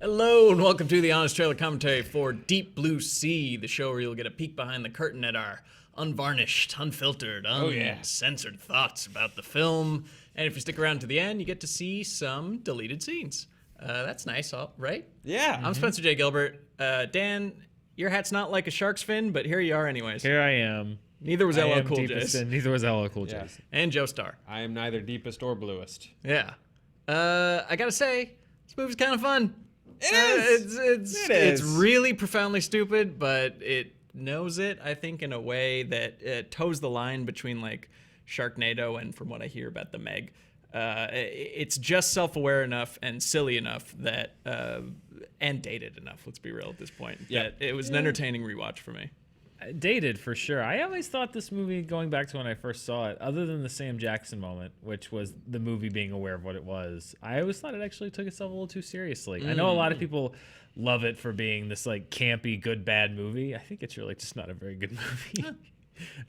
Hello and welcome to the Honest Trailer Commentary for Deep Blue Sea, the show where you'll get a peek behind the curtain at our unvarnished, unfiltered, uncensored thoughts about the film. And if you stick around to the end, you get to see some deleted scenes. That's nice, right? Yeah. I'm Spencer J. Gilbert. Dan, your hat's not like a shark's fin, but here you are anyways. Here I am. Neither was LL Cool J's. Neither was LL Cool J's. Yeah. And Joe Starr. I am neither deepest or bluest. Yeah. I gotta say, this movie's kind of fun. It is. It's really profoundly stupid, but it knows it, I think, in a way that it toes the line between like Sharknado and, from what I hear about the Meg, it's just self-aware enough and silly enough that, and dated enough. Let's be real at this point. Yeah. That it was an entertaining rewatch for me. Dated for sure. I always thought this movie, going back to when I first saw it, other than the Sam Jackson moment, which was the movie being aware of what it was, I always thought it actually took itself a little too seriously. I know a lot of people love it for being this like campy, good, bad movie. I think it's really just not a very good movie.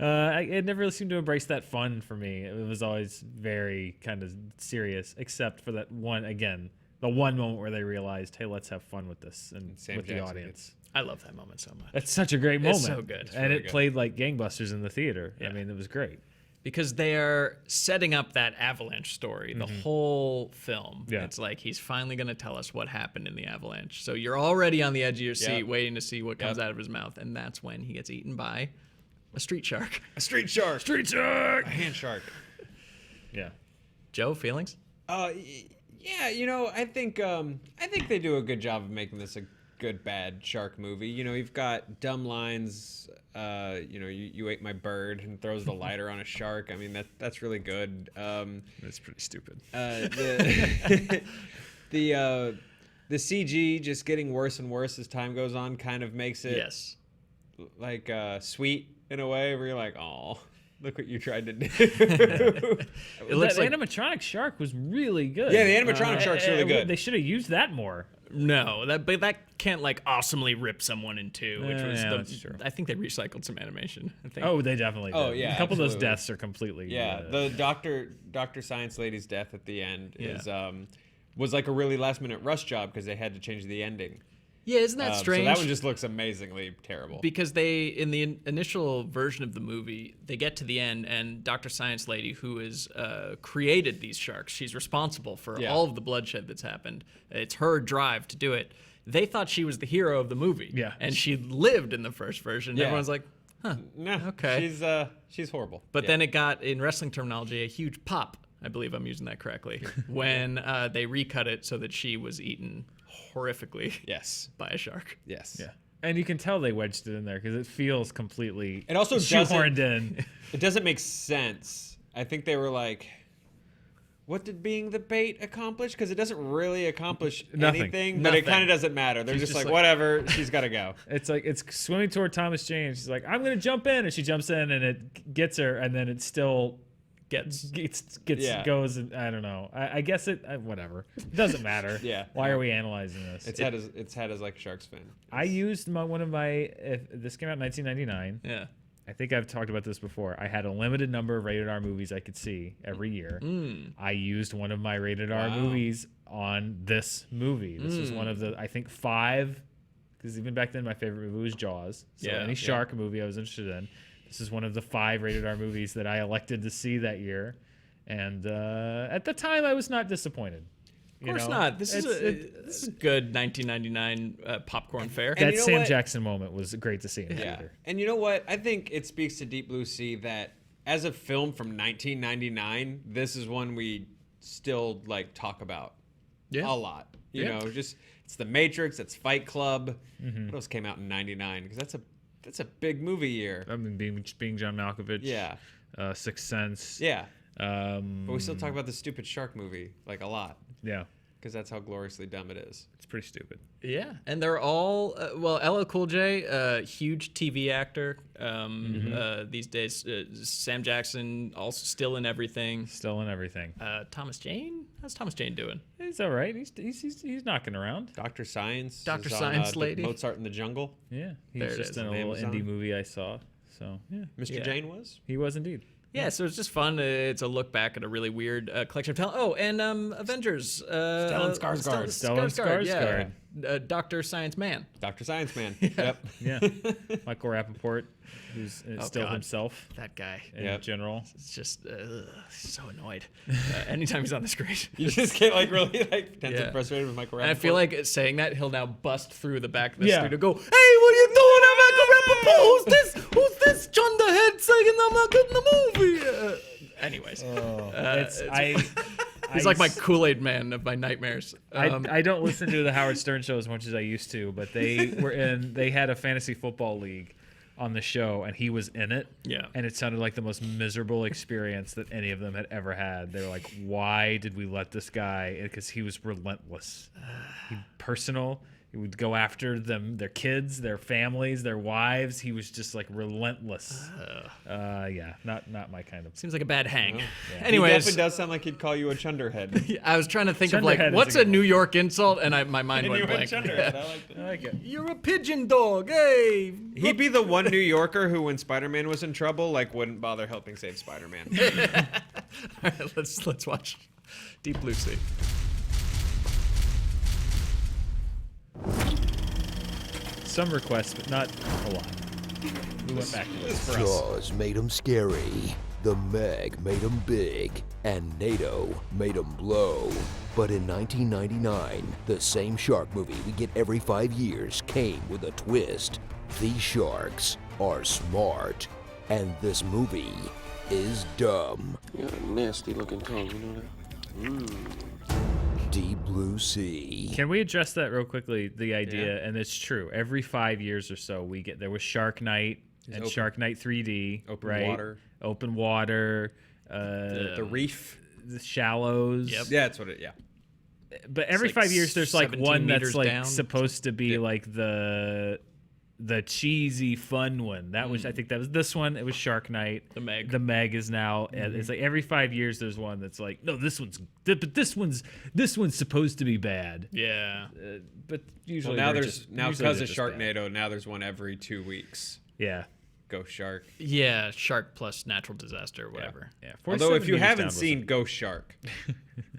It never really seemed to embrace that fun for me. It was always very kind of serious, except for that one, again, the one moment where they realized, hey, let's have fun with this and Sam with Jackson the audience. I love that moment so much. It's such a great moment. It's so good. It's and really it good. played like gangbusters in the theater. Yeah. I mean, it was great. Because they are setting up that avalanche story, the whole film. Yeah. It's like he's finally going to tell us what happened in the avalanche. So you're already on the edge of your seat Yep. waiting to see what comes out of his mouth. And that's when he gets eaten by a street shark. A street shark. Street shark! A hand shark. Yeah. Joe, feelings? Yeah, I think they do a good job of making this a good bad shark movie. You've got dumb lines, you ate my bird and throws the lighter on a shark. I mean that's really good. That's pretty stupid. The CG just getting worse and worse as time goes on kind of makes it like sweet in a way where you're like, oh, look what you tried to do. It looks that like animatronic shark was really good. Yeah, the animatronic shark's really good. They should have used that more. no, but that can't like awesomely rip someone in two, which was Yeah, that's true. I think they recycled some animation. I think. Oh, they definitely did. Oh, yeah, A couple of those absolutely. deaths are completely... Yeah, the Dr. Science Lady's death at the end is Yeah. was like a really last minute rush job because they had to change the ending. Yeah, isn't that strange? So that one just looks amazingly terrible. Because they, in the initial version of the movie, they get to the end, and Dr. Science Lady, who has created these sharks, she's responsible for all of the bloodshed that's happened. It's her drive to do it. They thought she was the hero of the movie. Yeah. And she lived in the first version. Yeah. Everyone's like, huh. No, Okay. she's horrible. But then it got, in wrestling terminology, a huge pop. I believe I'm using that correctly. when they recut it so that she was eaten horrifically yes, by a shark. yes, Yeah. And you can tell they wedged it in there because it feels completely It also shoehorned in. It doesn't make sense. I think they were like, what did being the bait accomplish? Because it doesn't really accomplish Nothing. anything, but it kind of doesn't matter. They're just like, whatever, she's got to go. It's like it's swimming toward Thomas Jane. She's like, I'm going to jump in. And she jumps in and it gets her. And then it still Yeah. goes. And, I don't know. I guess it, whatever. It doesn't matter. Yeah. Why are we analyzing this? It's had as like a shark's fin. I used one of my, this came out in 1999. Yeah. I think I've talked about this before. I had a limited number of rated R movies I could see every year. I used one of my rated R movies on this movie. This was one of the, I think, 5, because even back then my favorite movie was Jaws. So any shark movie I was interested in. This is one of the 5 rated R movies that I elected to see that year. And at the time, I was not disappointed. Of course not. This is a good 1999 popcorn fare. And That you know Sam what? Jackson moment was great to see in the theater. And you know what? I think it speaks to Deep Blue Sea that as a film from 1999, this is one we still like talk about a lot. You know, just it's The Matrix, it's Fight Club. What else came out in '99? Because that's a big movie year. I mean, being John Malkovich. Yeah. Sixth Sense. Yeah. But we still talk about the stupid shark movie like a lot Yeah. because that's how gloriously dumb it is. It's pretty stupid. Yeah, and they're all LL Cool J, huge TV actor these days. Sam Jackson, also still in everything. Still in everything. Thomas Jane, how's Thomas Jane doing? He's all right. He's knocking around. Dr. Science. Dr. is Science on, Lady. Mozart in the Jungle. Yeah. He's There it just is, in a on little Amazon. indie movie I saw. So yeah, Mr. Yeah. Jane was. he was indeed. Yeah, so it's just fun. It's a look back at a really weird collection of talent. Oh, and Avengers. Stellan Skarsgård. Stellan Skarsgård. Yeah. Dr. Science Man. Dr. Science Man. Yep. Yeah. Michael Rappaport, who's still God. himself That guy. in general. It's just so annoyed. Anytime he's on the screen. You just get like really like tense and frustrated with Michael Rappaport. And I feel like saying that, he'll now bust through the back of the Yeah. studio go, hey, what are you doing? I'm Michael Rappaport. Who's this John the Head saying I'm not good in the movie? Anyways. He's like my Kool-Aid man of my nightmares. I don't listen to the Howard Stern show as much as I used to, but they had a fantasy football league on the show, and he was in it. Yeah. And it sounded like the most miserable experience that any of them had ever had. They were like, why did we let this guy? Because he was relentless. Personal. He would go after them, their kids, their families, their wives. He was just like relentless. Yeah, not my kind of. Seems like a bad hang. Yeah. He Anyways, definitely does sound like he'd call you a chunderhead. I was trying to think of Chunderhead like, is what's a a good New one. York insult? And my mind went blank. Chunderhead. I like that. I like it. You're a pigeon dog. Hey. He'd be the one New Yorker who, when Spider-Man was in trouble, like wouldn't bother helping save Spider-Man. All right, let's watch Deep Blue Sea. Some requests, but not a lot. We went back to this. Jaws made him scary, the Meg made him big, and NATO made him blow. But in 1999, the same shark movie we get every 5 years came with a twist. These sharks are smart, and this movie is dumb. You got a nasty looking tongue, you know that? Deep Blue Sea. Can we address that real quickly? The idea, and it's true. Every 5 years or so, there was Shark Night and Shark Night 3D, Open right? water. Open water. The reef. The Shallows. Yep. Yeah, that's what it. Yeah. But every like 5 years, there's like 17 one that's meters like down. supposed to be like the cheesy fun one. That was, I think that was this one. It was Shark Night. The Meg. The Meg is now. It's like every 5 years there's one that's like, no, this one's supposed to be bad. Yeah. But usually Well, now they're there's just- now usually because they're of just Sharknado, bad. now there's one every 2 weeks. Yeah. Go Shark. Yeah, shark plus natural disaster or whatever. Yeah. Although 47 if you meters haven't down seen was Ghost Shark,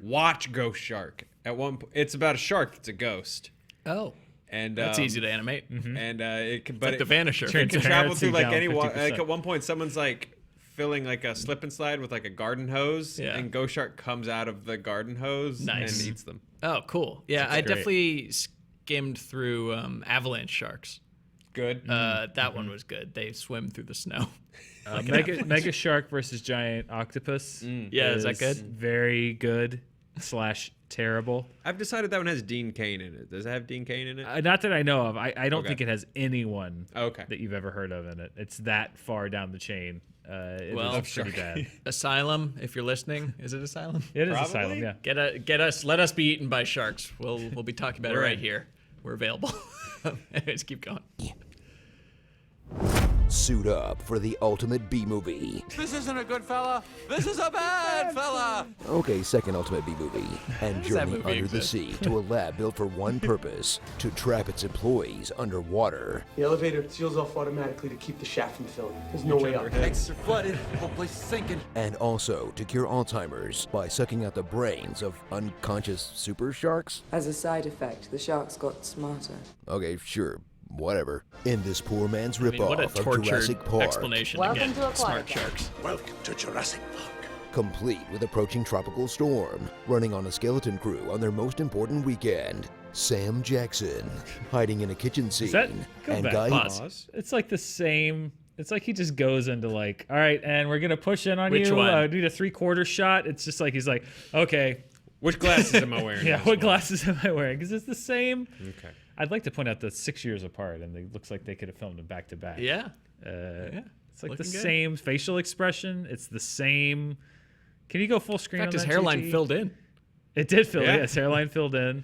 watch Ghost Shark. At one point, it's about a shark that's a ghost, Oh. and That's easy to animate. And it can, Like the Vanisher. It can travel through like Transparency any down water. Like 50%. at one point, someone's like filling like a slip and slide with like a garden hose, Yeah. and Ghost Shark comes out of the garden hose Nice. and eats them. Oh, cool. Yeah, I great. definitely skimmed through avalanche sharks. Good. That one was good. They swim through the snow. Mega Shark versus Giant Octopus. Yeah, is that good? Very good / terrible. I've decided that one has Dean Cain in it. Does it have Dean Cain in it? Not that I know of. I don't Okay. think it has anyone Okay. that you've ever heard of in it. It's that far down the chain. It Well, is pretty bad. Asylum, if you're listening. Is it Asylum? It is Probably. Asylum, yeah. Let us be eaten by sharks. We'll be talking about it We're right in. here. We're available. Anyways, keep going. Suit up for the ultimate B movie. This isn't a good fella. This is a bad fella. Okay, second ultimate B movie. And does that journey movie under the exist? sea to a lab built for one purpose, to trap its employees underwater. The elevator seals off automatically to keep the shaft from filling. There's no way up. Tanks are flooded. Whole place is sinking. And also to cure Alzheimer's by sucking out the brains of unconscious super sharks? As a side effect, the sharks got smarter. Okay, sure. Whatever. In this poor man's I mean, ripoff what a of tortured Jurassic Park, explanation Welcome to to get Aquatic smart sharks. Welcome to Jurassic Park. complete with approaching tropical storm, running on a skeleton crew on their most important weekend. Sam Jackson, hiding in a kitchen scene, Is that go and back? Guy. Pause. It's like the same. It's like he just goes into like, all right, and we're gonna push in on Which you. one? Need a 3/4 shot. It's just like he's like, okay, Which glasses am I wearing? yeah, this what one? glasses am I wearing? Because it's the same. Okay. I'd like to point out that 6 years apart, and it looks like they could have filmed them back to back. Yeah. It's like looking the good. same facial expression. It's the same. Can you go full In screen? fact, on his that, hairline GT? filled in. It did fill. Yeah. Yeah, his hairline filled in.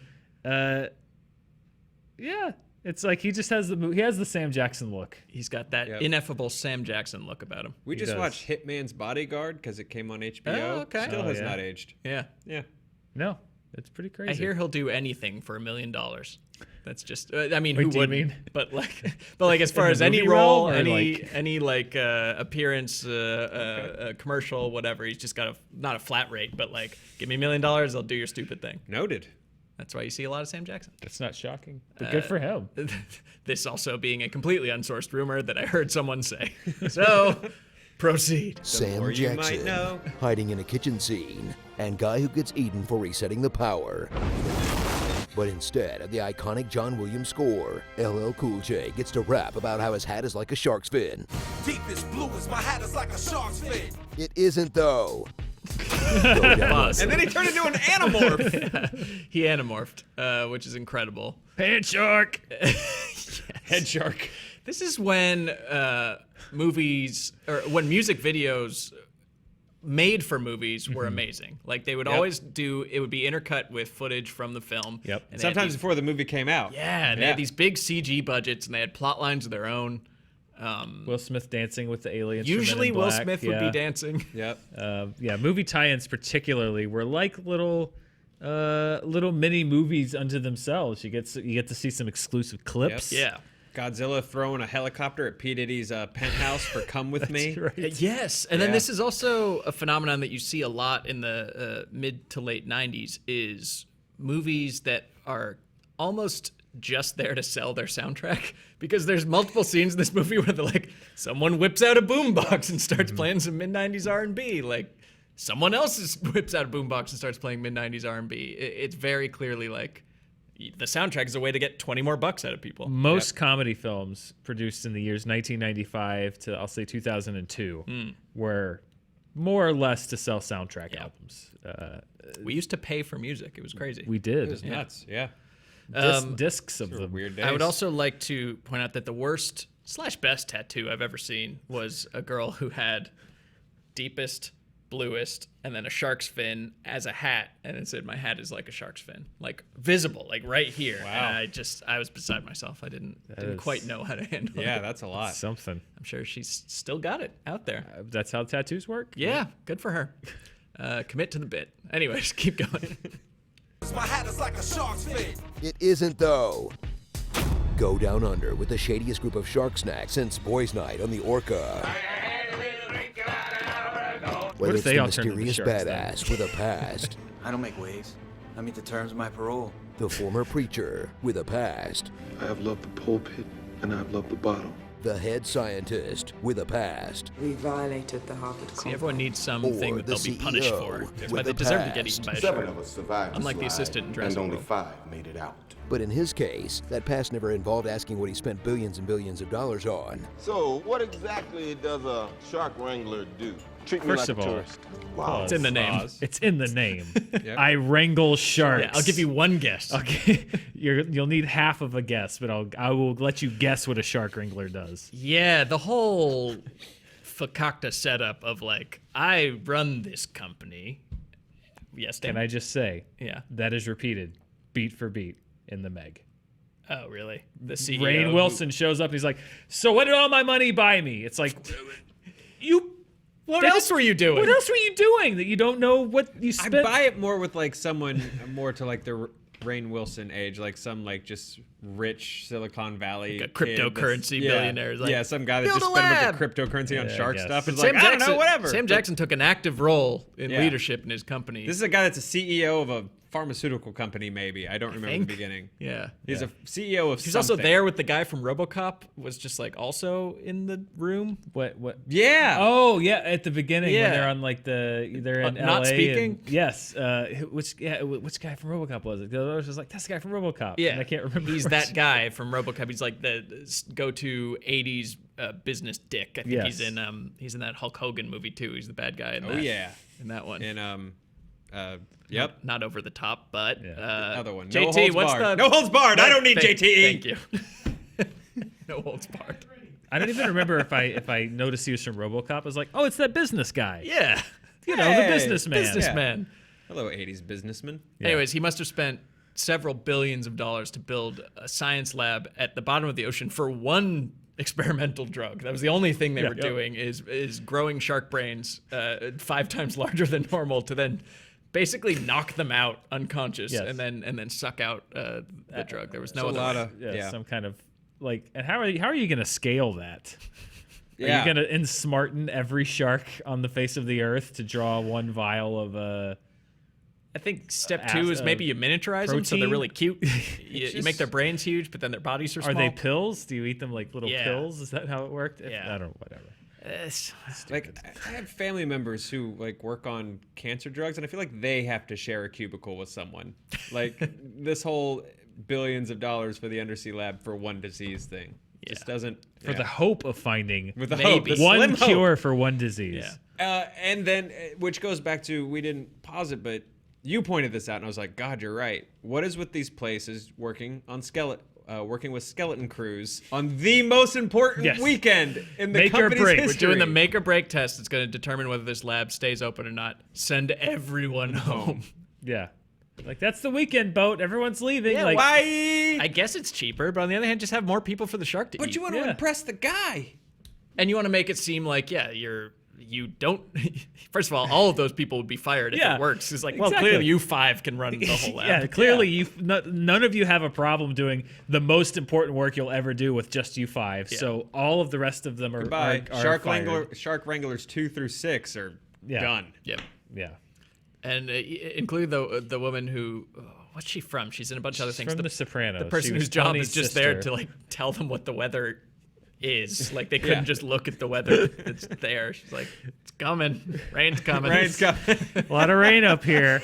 Yeah, it's like he just has he has the Sam Jackson look. He's got that Yep. ineffable Sam Jackson look about him. We He just does. watched Hitman's Bodyguard because it came on HBO. Oh, okay. Still Oh, has yeah. not aged. Yeah. Yeah. No, It's pretty crazy. I hear he'll do anything for $1 million. That's just, I mean, Wait, who do you would? mean? But as far In as the any movie role, realm, or any appearance, commercial, whatever, he's just got not a flat rate, but like, give me $1 million, I'll do your stupid thing. Noted. That's why you see a lot of Sam Jackson. That's not shocking, but good for him. This also being a completely unsourced rumor that I heard someone say. So, proceed. Sam more you might Jackson, know. hiding in a kitchen scene, and guy who gets eaten for resetting the power. But instead of the iconic John Williams score, LL Cool J gets to rap about how his hat is like a shark's fin. Deepest blue is my hat is like a shark's fin. It isn't though. Go down And then he turned into an animorph. He anamorphed, which is incredible. Head shark. Head shark. This is when movies, or when music videos made for movies were amazing. Like they would always it would be intercut with footage from the film. Yep. And Sometimes before the movie came out. yeah, and they had these big CG budgets, and they had plot lines of their own. Will Smith dancing with the aliens. Usually, from Men in Will Black. Smith would be dancing. Yep. Movie tie-ins particularly were like little mini movies unto themselves. You get to see some exclusive clips. Yeah. Godzilla throwing a helicopter at P. Diddy's penthouse for Come With Me. Right. Yes, and then this is also a phenomenon that you see a lot in the mid to late 90s is movies that are almost just there to sell their soundtrack, because there's multiple scenes in this movie where they're like, someone whips out a boombox and starts playing some mid-90s R&B, like someone else whips out a boombox and starts playing mid-90s R&B. It's very clearly like the soundtrack is a way to get 20 more bucks out of people. Most comedy films produced in the years 1995 to, I'll say, 2002 were more or less to sell soundtrack albums. We used to pay for music. It was crazy. We did. It was nuts. Yeah. Discs of them. Weird days. I would also like to point out that the worst / best tattoo I've ever seen was a girl who had deepest, bluest, and then a shark's fin as a hat, and it said, "My hat is like a shark's fin," like visible, like right here. Wow. And I was beside myself. I didn't quite know how to handle it. Yeah, that's a lot. Something. I'm sure she's still got it out there. That's how tattoos work? Yeah, good for her. Commit to the bit. Anyways, keep going. My hat is like a shark's fin. It isn't though. Go down under with the shadiest group of shark snacks since Boys Night on the Orca. Whether if it's they the all turned into mysterious sharks then? badass with a past, I don't make waves. I meet the terms of my parole. the former preacher with a past, I have loved the pulpit and I've loved the bottle. the head scientist with a past, We violated the Harvard See, everyone needs something or that the they'll be punished CEO for. That's with why they a deserve to get past. eaten by a 7 shark. of us survived the Unlike the slide, assistant in and Jurassic only World. 5 made it out. But in his case, that past never involved asking what he spent billions and billions of dollars on. So, what exactly does a shark wrangler do? Treat me First like of a all, tourist. Wow. It's in the name. Pause. It's in the name. I wrangle sharks. Yeah, I'll give you one guess. Okay, you'll need half of a guess, but I will let you guess what a shark wrangler does. Yeah, the whole fakakta setup of like, I run this company. Yes, Dan? Can I just say, Yeah. that is repeated beat for beat in the Meg. Oh, really? The CEO. Rainn Wilson shows up and he's like, "So what did all my money buy me?" It's like, What else were you doing? What else were you doing that you don't know what you I spent? buy it more with like someone more to like the Rainn Wilson age, like some like just rich Silicon Valley Like a kid that's- cryptocurrency billionaire, like, yeah, some guy that "Build just a spent a lab." bunch of cryptocurrency on Yeah, I shark guess. stuff. It's Sam like, I don't know, whatever. Sam But Jackson took an active role in Yeah. leadership in his company. This is a guy that's a CEO of a pharmaceutical company, maybe. I don't remember think. the beginning. Yeah. He's a CEO of He's something. also there with the guy from RoboCop. Was just like also in the room. What? Yeah. Oh yeah, at the beginning Yeah. when they're on like they're in Not LA. speaking? And, yes. Which guy from RoboCop was it? 'Cause I was just like, that's the guy from RoboCop. Yeah, And I can't remember. He's his- that guy from RoboCop. He's like the go-to '80s business dick. I think Yes. he's in that Hulk Hogan movie too. He's the bad guy in that. Oh yeah. in that one. And yep. Not over the top, but Other one. No JT, holds what's barred. the No holds barred. I don't need JTE. Thank you. No holds barred. I don't even remember if I noticed he was from RoboCop. I was like, oh, it's that business guy. Yeah, You know, Hey, the businessman. businessman. Hello, 80s businessman. Anyways, he must have spent several billions of dollars to build a science lab at the bottom of the ocean for one experimental drug. That was the only thing they were doing is growing shark brains 5 times larger than normal to then basically knock them out unconscious and then suck out the drug. There was no other way. Some kind of like. And how are you going to scale that? Yeah. Are you going to ensmarten every shark on the face of the earth to draw one vial of I think step 2 is maybe you miniaturize them so they're really cute. You make their brains huge, but then their bodies are small. Are they pills? Do you eat them like little pills? Is that how it worked? Yeah. I don't know, whatever. Like I have family members who like work on cancer drugs, and I feel like they have to share a cubicle with someone. Like this whole billions of dollars for the undersea lab for one disease thing just doesn't. For the hope of finding with the hope, one cure for one disease. Yeah. And then, which goes back to, we didn't pause it, but you pointed this out, and I was like, God, you're right. What is with these places working on working with skeleton crews on the most important weekend in the company's history? We're doing the make or break test. It's going to determine whether this lab stays open or not. Send everyone home. Yeah. Like, that's the weekend boat. Everyone's leaving. Yeah, like, why? I guess it's cheaper, but on the other hand, just have more people for the shark to eat. But you want to impress the guy. And you want to make it seem like, you don't. First of all of those people would be fired if it works. It's like, well, clearly you 5 can run the whole lab. Clearly none of you have a problem doing the most important work you'll ever do with just you 5. Yeah. So all of the rest of them are Shark Wranglers 2 through 6 are done. Yep. Yeah. And include the woman who. What's she from? She's in a bunch of other things. From The Sopranos. The person whose job is just there to like tell them what the weather is. Like they couldn't just look at the weather that's there. She's like, it's coming. Rain's coming. Rain's coming. A lot of rain up here.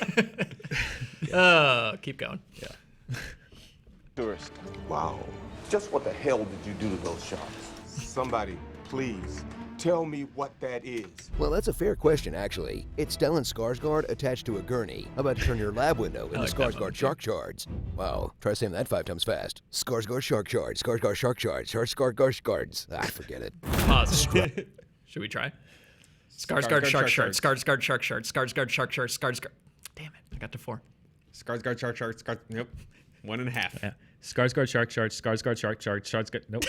Keep going. Yeah. Tourist. Wow. Just what the hell did you do to those sharks? Somebody, please. Tell me what that is. Well, that's a fair question, actually. It's Stellan Skarsgård attached to a gurney, about to turn your lab window into Skarsgård shark shards. Wow, try saying that 5 times fast. Skarsgård shark shards, Skarsgård shark shards, Skarsgård shards. Forget it. Pause. Should we try? Skarsgård shark shards, Skarsgård shark shards, Skarsgård shark shards, Skarsgård. Damn it, I got to 4. Skarsgård shark shards, Nope. 1.5. Yeah. Skarsgård shark shards, Skarsgård shark shards, Skarsgård. Nope.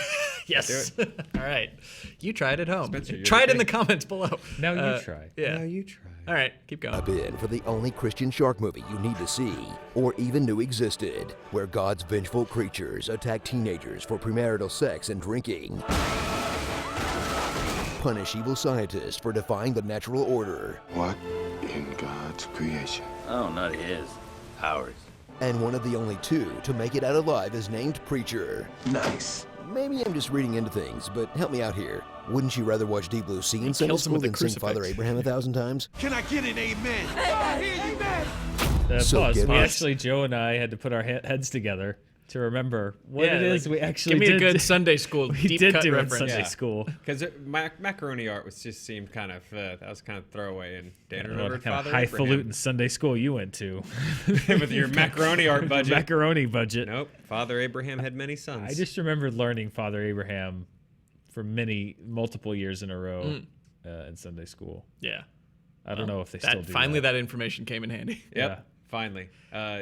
Yes. All right. You try it at home. Spencer, try it in the comments below. Now you try. Yeah. Now you try. All right. Keep going. I've been for the only Christian shark movie you need to see, or even knew existed, where God's vengeful creatures attack teenagers for premarital sex and drinking, punish evil scientists for defying the natural order. What in God's creation? Oh, not his. Ours. And one of the only 2 to make it out alive is named Preacher. Nice. Maybe I'm just reading into things, but help me out here. Wouldn't you rather watch Deep Blue Sea in Sunday school than sing Father Abraham 1,000 times? Can I get an amen? I hear you, man. Actually, Joe and I had to put our heads together to remember what it is we actually give me did. a good Sunday school deep did cut do reference. in Sunday school. Because macaroni art just seemed kind of that was kind of throwaway. And Dan I don't know remembered what kind of Father Abraham. highfalutin Sunday school you went to. With your macaroni art budget. Macaroni budget. Nope. Father Abraham had many sons. I just remembered learning Father Abraham for multiple years in a row in Sunday school. Yeah. I don't know if they still do finally that information came in handy. Yep. Yeah. Finally.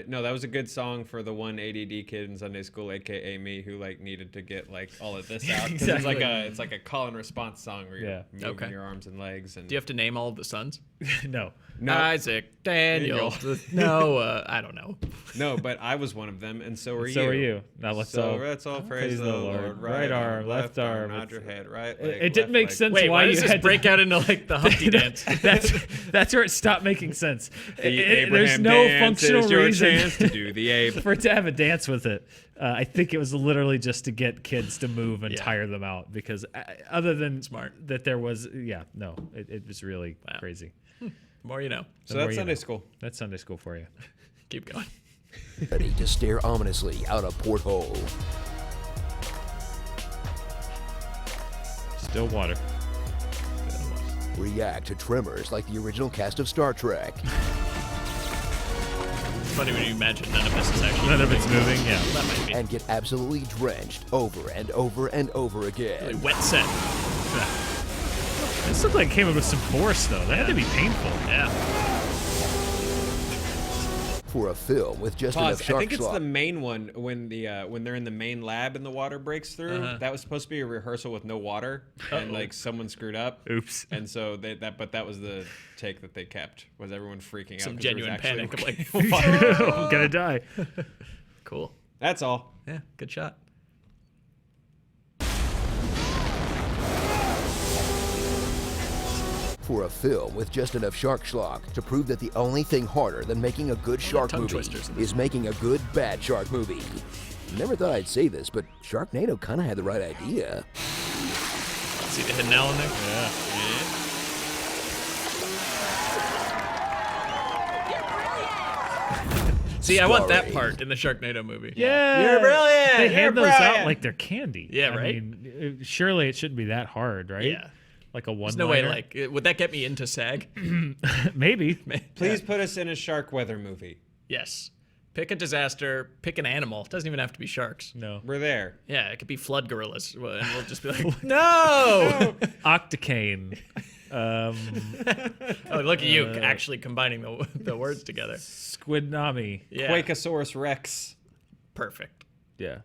No, that was a good song for the one ADD kid in Sunday school, aka me, who like needed to get like all of this out. 'Cause Exactly. it's like a call and response song where you're moving your arms and legs. And Do you have to name all of the sons? No. Isaac, Daniel, Noah. I don't know. No, but I was one of them, and so were you. So are you. Now let's all praise the Lord. Right arm, left arm, nod your head, right leg. It didn't make sense Wait, why does you this had break out into like the Humpty dance? That's where it stopped making sense. Abraham There's no dance functional is your reason chance to do the Abe. for it to have a dance with it. I think it was literally just to get kids to move and tire them out, because other than that there was it was really crazy. More you know. So that's Sunday school. That's Sunday school for you. Keep going. Ready to stare ominously out a porthole. Still water. React to tremors like the original cast of Star Trek. It's funny when you imagine none of this is actually None of it's moving, yeah. That might be. And get absolutely drenched over and over and over again. Really wet set. This looked like it came up with some force, though. That had to be painful. Yeah. For a film with just enough I shark think it's slop. the main one when they're in the main lab and the water breaks through. That was supposed to be a rehearsal with no water, and like someone screwed up. Oops. And so that was the take that they kept, was everyone freaking out. Some 'cause there was genuine actually panic. a I'm like, I'm gonna die. cool. That's all. Yeah, good shot. For a film with just enough shark schlock to prove that the only thing harder than making a good shark tongue movie twisters in this is making a good bad shark movie. Never thought I'd say this, but Sharknado kind of had the right idea. See the hidden L in there? Yeah. See, I want that Starring- part in the Sharknado movie. Yeah. You're brilliant. They You're hand those out brilliant. like they're candy. Yeah, I right? mean, surely it shouldn't be that hard, right? Yeah. Like a one. There's no way, like, would that get me into SAG? Maybe. Please put us in a shark weather movie. Yes. Pick a disaster, pick an animal. It doesn't even have to be sharks. No. We're there. Yeah, it could be flood gorillas. Well, and we'll just be like, no! Octocane. Oh, look at you actually combining the words together. Squidnami. Yeah. Quakeosaurus Rex. Perfect. Yeah.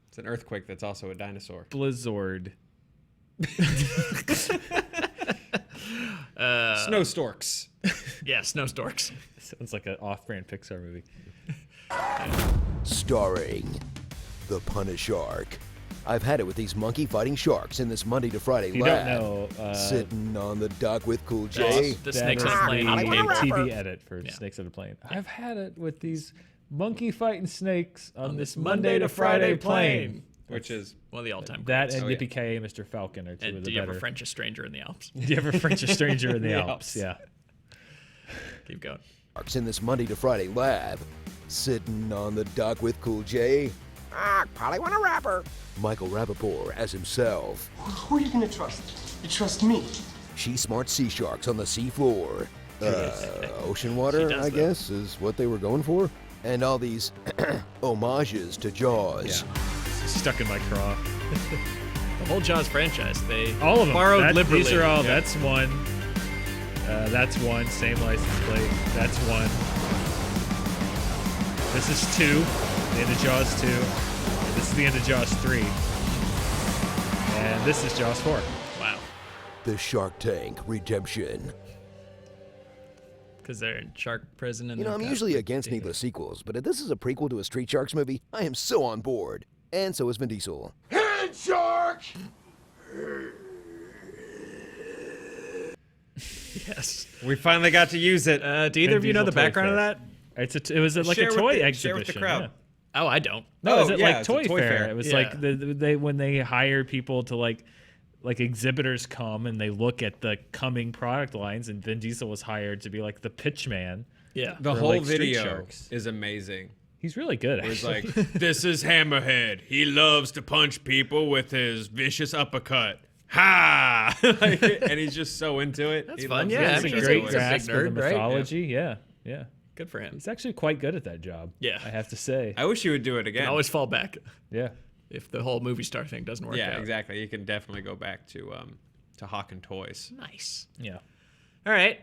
It's an earthquake that's also a dinosaur. Blizzard. Snow storks. Yeah, snow storks. Sounds like an off-brand Pixar movie. Starring the Punish Shark. I've had it with these monkey fighting sharks in this Monday to Friday If you lab. don't know, Sitting on the dock with Cool J. The that snakes is on a plane. the on cable. TV edit for Snakes on a Plane. I've had it with these monkey fighting snakes on this Monday to Friday plane. Which is One of the all-time That greats. and Oh, yeah. Yippee-Ki-Yay, Mr. Falcon are two And of do the you better. ever French a stranger in the Alps? Do you ever French a stranger in the The Alps? Alps. Yeah. Keep going. Sharks in this Monday to Friday lab. Sitting on the dock with Cool J. Probably want a rapper. Michael Rappaport as himself. Who are you gonna trust? You trust me. She smart sea sharks on the sea floor. Ocean water, does, I though. guess, is what they were going for. And all these homages to Jaws. Stuck in my craw. The whole Jaws franchise, they All of them. borrowed liberally. These are all. Yeah. That's one. That's one. Same license plate. That's one. This is 2. The end of Jaws 2. And this is the end of Jaws 3. And this is Jaws 4. Wow. The Shark Tank Redemption. Because they're in shark prison. And You know, they've I'm got- usually against needless sequels, but if this is a prequel to a Street Sharks movie, I am so on board. And so is Vin Diesel. Head shark! Yes. we finally got to use it. Do either of you know Diesel the Toy background of Fair. that? It was like Share a with toy the- exhibition. share with the crowd. Yeah. Oh, I don't. No, Oh, is it yeah, like it's a Toy toy Fair? fair. It was Yeah. like they when they hire people to like exhibitors come and they look at the coming product lines, and Vin Diesel was hired to be like the pitch man. Yeah. The for, whole like, Street video Sharks. is amazing. He's really good. It's Actually. like, this is Hammerhead. He loves to punch people with his vicious uppercut. Ha! And he's just so into it. That's He fun, loves yeah, it. I It's a mean, he's great a big grasp of nerd, the right? mythology. Yeah, yeah. Good for him. He's actually quite good at that job. Yeah. I have to say. I wish he would do it Can again. always fall back Yeah. if the whole movie star thing doesn't work Yeah, out. exactly. You can definitely go back to Hawk and Toys. Nice. Yeah. All right.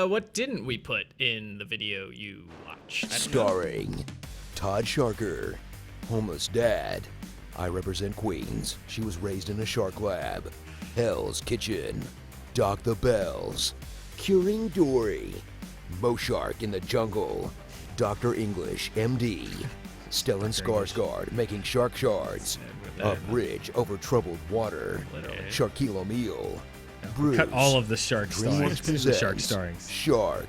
What didn't we put in the video you watched? Starring Todd Sharker, homeless dad. I represent Queens. She was raised in a shark lab. Hell's Kitchen. Doc the Bells. Curing Dory. Mo Shark in the Jungle. Dr. English, MD. Stellan Skarsgård making shark shards. A bridge over troubled water. Shaquille O'Neal. Bruce. Cut all of the shark DreamWorks starrings. The shark presents starrings. Shark,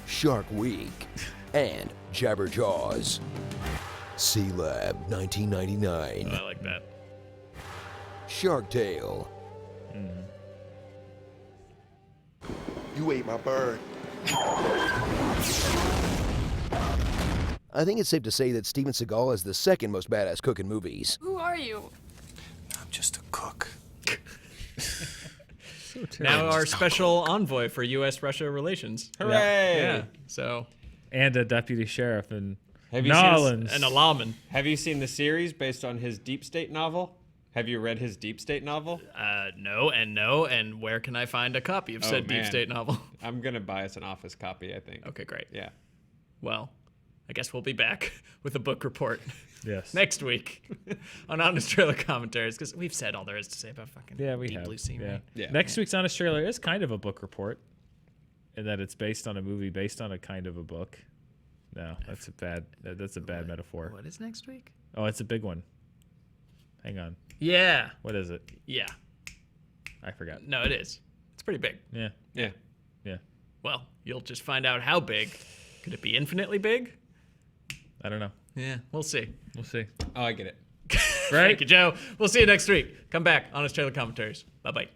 Shark Week, and Jabberjaws. Sea Lab 1999. I like that. Shark Tale. You ate my bird. I think it's safe to say that Steven Seagal is the second most badass cook in movies. Who are you? I'm just a cook. Now our special envoy for U.S.-Russia relations. Hooray! Yeah. So, And a deputy sheriff in Have you seen this- Nolans. and a lawman. Have you seen the series based on his Deep State novel? Have you read his Deep State novel? No. And where can I find a copy of said Deep man. State novel? I'm going to buy us an office copy, I think. Okay, great. Yeah. Well, I guess we'll be back with a book report. Yes. Next week on Honest Trailer Commentaries, because we've said all there is to say about fucking we Deep have. Blue Sea. Yeah. Right? Yeah. Next week's Honest Trailer is kind of a book report, in that it's based on a movie based on a kind of a book. No, that's a bad metaphor. What is next week? Oh, it's a big one. Hang on. Yeah. What is it? Yeah. I forgot. No, it is. It's pretty big. Yeah. Yeah. Yeah. Well, you'll just find out how big. Could it be infinitely big? I don't know. Yeah, we'll see. We'll see. Oh, I get it. Right? Thank you, Joe. We'll see you next week. Come back. Honest Trailer Commentaries. Bye-bye.